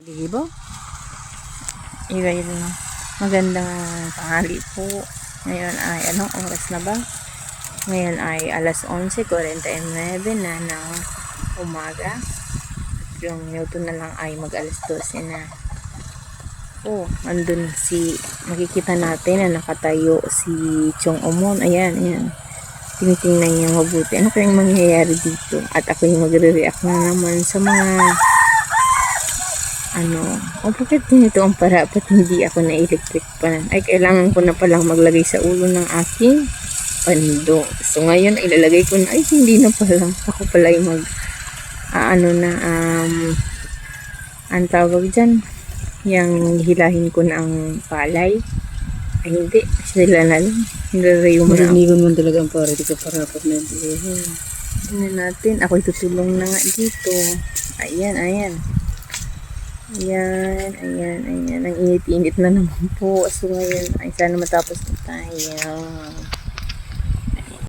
Libo? Iba-iba na. Magandang tanghali po. Ngayon ay anong oras na ba? Ngayon ay alas 11:49 na ng umaga. At yung minuto na lang ay mag alas 12 na. Oh, andun makikita natin na nakatayo si Chong Omon. Ayan, ayan. Tinitingnan niya mabuti. Ano kayang mangyayari dito? At ako yung magre-react na naman sa mga bakit ganito ang para? Ba't hindi ako na-electric pa? Ay, kailangan ko na palang maglagay sa ulo ng aking pando. So, ngayon, ilalagay ko na. Ay, hindi na pala. Ako pala yung ang tawag dyan, yung hilahin ko na ang palay. Ay, hindi. Sila na lang. Nilalayo mo na. Marinigon mo talaga ang pare. Di ka parapat na yun. Ano natin? Ako tutulong na nga dito. Ayan, ayan. Ayan, ayan, ayan. Ang init-init na naman po. So ngayon, ay sana matapos na tayo.